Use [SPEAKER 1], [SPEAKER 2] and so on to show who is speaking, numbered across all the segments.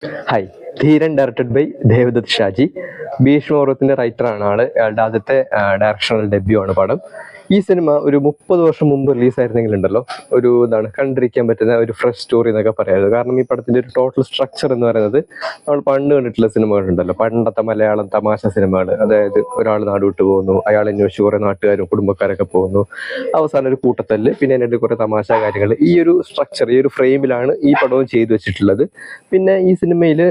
[SPEAKER 1] Hi. Dheeran directed by Devadath Shaji. ഭീഷ്മപർവത്തിന്റെ റൈറ്ററാണ് ആള്. അയാളുടെ ആദ്യത്തെ ഡയറക്ഷണൽ ഡെബ്യൂ ആണ് പടം. ഈ സിനിമ ഒരു 30 വർഷം മുമ്പ് റിലീസായിരുന്നെങ്കിലുണ്ടല്ലോ, ഒരു കണ്ടിരിക്കാൻ പറ്റുന്ന ഒരു ഫ്രഷ് സ്റ്റോറി എന്നൊക്കെ പറയാറ്. കാരണം ഈ പടത്തിന്റെ ഒരു ടോട്ടൽ സ്ട്രക്ചർ എന്ന് പറയുന്നത് നമ്മൾ പണ്ട് കണ്ടിട്ടുള്ള സിനിമകളുണ്ടല്ലോ, പണ്ടത്തെ മലയാളം തമാശ സിനിമകൾ. അതായത് ഒരാൾ നാട് വിട്ടു പോകുന്നു, അയാൾ അന്വേഷിച്ച് കുറെ നാട്ടുകാരും കുടുംബക്കാരൊക്കെ പോകുന്നു, അവസാനം ഒരു കൂട്ടത്തല്ല്, പിന്നെ അതിൻ്റെ കുറെ തമാശ കാര്യങ്ങൾ. ഈ ഒരു സ്ട്രക്ചർ, ഈ ഒരു ഫ്രെയിമിലാണ് ഈ പടവും ചെയ്തു വെച്ചിട്ടുള്ളത്. പിന്നെ ഈ സിനിമയിൽ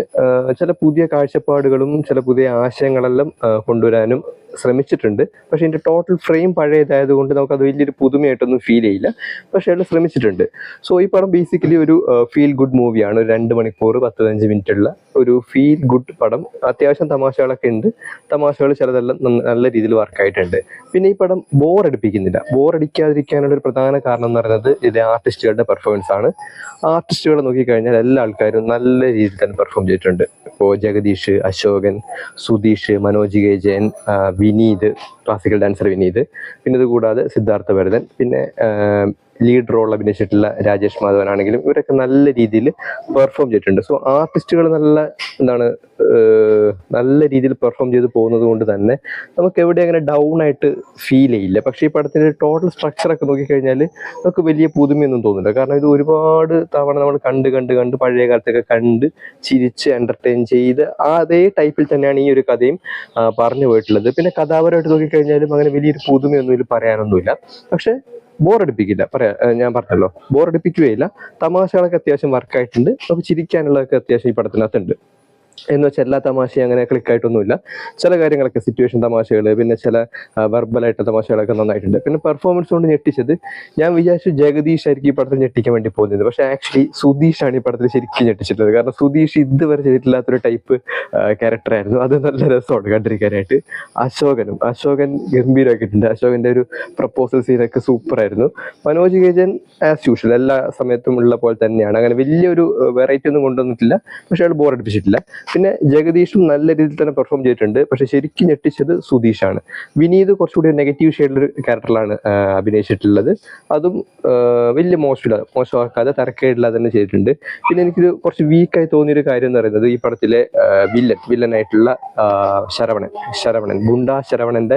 [SPEAKER 1] ചില പുതിയ കാഴ്ചപ്പാടുകളും ചില പുതിയ ആശയങ്ങളെല്ലാം കൊണ്ടുവരാനും ശ്രമിച്ചിട്ടുണ്ട്. പക്ഷെ ഇതിന്റെ ടോട്ടൽ ഫ്രെയിം പഴയതായത് കൊണ്ട് നമുക്കത് വലിയൊരു പുതുമയായിട്ടൊന്നും ഫീൽ ചെയ്യില്ല. പക്ഷെ അയാൾ ശ്രമിച്ചിട്ടുണ്ട്. സോ ഈ പടം ബേസിക്കലി ഒരു ഫീൽ ഗുഡ് മൂവിയാണ്. ഒരു 2 മണിക്കൂർ 15 മിനിറ്റ് ഉള്ള ഒരു ഫീൽ ഗുഡ് പടം. അത്യാവശ്യം തമാശകളൊക്കെ ഉണ്ട്. തമാശകൾ ചിലതെല്ലാം നല്ല രീതിയിൽ വർക്കായിട്ടുണ്ട്. പിന്നെ ഈ പടം ബോറടിപ്പിക്കുന്നില്ല. ബോറടിക്കാതിരിക്കാനുള്ള ഒരു പ്രധാന കാരണം എന്ന് പറയുന്നത് ഇത് ആർട്ടിസ്റ്റുകളുടെ പെർഫോമൻസ് ആണ്. ആർട്ടിസ്റ്റുകളെ നോക്കിക്കഴിഞ്ഞാൽ എല്ലാ ആൾക്കാരും നല്ല രീതിയിൽ തന്നെ പെർഫോം ചെയ്തിട്ടുണ്ട്. ഇപ്പോൾ ജഗദീഷ്, അശോകൻ, സുധീഷ്, മനോജ് കെ ജയൻ, വിനീത്, ക്ലാസിക്കൽ ഡാൻസർ വിനീത്, പിന്നെ ഇത് കൂടാതെ സിദ്ധാർത്ഥ ഭരതൻ, പിന്നെ ലീഡ് റോൾ അഭിനയിച്ചിട്ടുള്ള രാജേഷ് മാധവൻ ആണെങ്കിലും ഇവരൊക്കെ നല്ല രീതിയിൽ പെർഫോം ചെയ്തിട്ടുണ്ട്. സോ ആർട്ടിസ്റ്റുകൾ നല്ല രീതിയിൽ പെർഫോം ചെയ്ത് പോകുന്നത് കൊണ്ട് തന്നെ നമുക്ക് എവിടെ അങ്ങനെ ഡൗൺ ആയിട്ട് ഫീൽ ചെയ്യില്ല. പക്ഷേ ഈ പടത്തിൻ്റെ ടോട്ടൽ സ്ട്രക്ചറൊക്കെ നോക്കിക്കഴിഞ്ഞാൽ നമുക്ക് വലിയ പുതുമയൊന്നും തോന്നില്ല. കാരണം ഇത് ഒരുപാട് തവണ നമ്മൾ കണ്ട് പഴയ കാലത്തൊക്കെ കണ്ട് ചിരിച്ച് എൻ്റർടൈൻ ചെയ്ത് അതേ ടൈപ്പിൽ തന്നെയാണ് ഈ ഒരു കഥയും പറഞ്ഞു പോയിട്ടുള്ളത്. പിന്നെ കഥാപരമായിട്ട് നോക്കിക്കഴിഞ്ഞാലും അങ്ങനെ വലിയൊരു പുതുമയൊന്നും ഇതിൽ പറയാനൊന്നുമില്ല. പക്ഷെ ബോറടിപ്പിക്കില്ല. ഞാൻ പറഞ്ഞല്ലോ, ബോറടിപ്പിക്കുകയില്ല. തമാശകളൊക്കെ അത്യാവശ്യം വർക്കായിട്ടുണ്ട്. നമുക്ക് ചിരിക്കാനുള്ളതൊക്കെ അത്യാവശ്യം ഈ പടത്തിനകത്തുണ്ട്. എന്ന് വെച്ചാൽ എല്ലാ തമാശയും അങ്ങനെ ക്ലിക്കായിട്ടൊന്നുമില്ല. ചില കാര്യങ്ങളൊക്കെ സിറ്റുവേഷൻ തമാശകൾ, പിന്നെ ചില വെർബലായിട്ട് തമാശകളൊക്കെ നന്നായിട്ടുണ്ട്. പിന്നെ പെർഫോമൻസ് കൊണ്ട് ഞെട്ടിച്ചത്, ഞാൻ വിചാരിച്ചു ജഗദീഷ് ആയിരിക്കും ഈ പടത്തിൽ ഞെട്ടിക്കാൻ വേണ്ടി പോകുന്നത്. പക്ഷെ ആക്ച്വലി സുധീഷാണ് ഈ പടത്തിൽ ശരിക്കും ഞെട്ടിച്ചിട്ടുള്ളത്. കാരണം സുധീഷ് ഇതുവരെ ചെയ്തിട്ടില്ലാത്തൊരു ടൈപ്പ് ക്യാരക്ടറായിരുന്നു. അത് നല്ല രസമാണ് കണ്ടിരിക്കാനായിട്ട്. അശോകൻ ഗംഭീരമാക്കിയിട്ടുണ്ട്. അശോകന്റെ ഒരു പ്രപ്പോസൽ സീനൊക്കെ സൂപ്പറായിരുന്നു. മനോജ് കേജൻ ആസ് യൂഷ്വൽ എല്ലാ സമയത്തും ഉള്ള പോലെ തന്നെയാണ്. അങ്ങനെ വലിയൊരു വെറൈറ്റി ഒന്നും കൊണ്ടുവന്നിട്ടില്ല. പക്ഷെ അയാൾ ബോറടിപ്പിച്ചിട്ടില്ല. പിന്നെ ജഗദീഷും നല്ല രീതിയിൽ തന്നെ പെർഫോം ചെയ്തിട്ടുണ്ട്. പക്ഷെ ശരിക്കും ഞെട്ടിച്ചത് സുധീഷാണ്. വിനീത് കുറച്ചുകൂടി നെഗറ്റീവ് ഷെയ്ഡിലൊരു ക്യാരക്ടറിലാണ് അഭിനയിച്ചിട്ടുള്ളത്. അതും വലിയ മോശമാക്കാതെ തരക്കേടില്ലാതെ തന്നെ ചെയ്തിട്ടുണ്ട്. പിന്നെ എനിക്കൊരു കുറച്ച് വീക്കായി തോന്നിയൊരു കാര്യം എന്ന് പറയുന്നത് ഈ പടത്തിലെ വില്ലനായിട്ടുള്ള ശരവണൻ ഗുണ്ടാ ശരവണന്റെ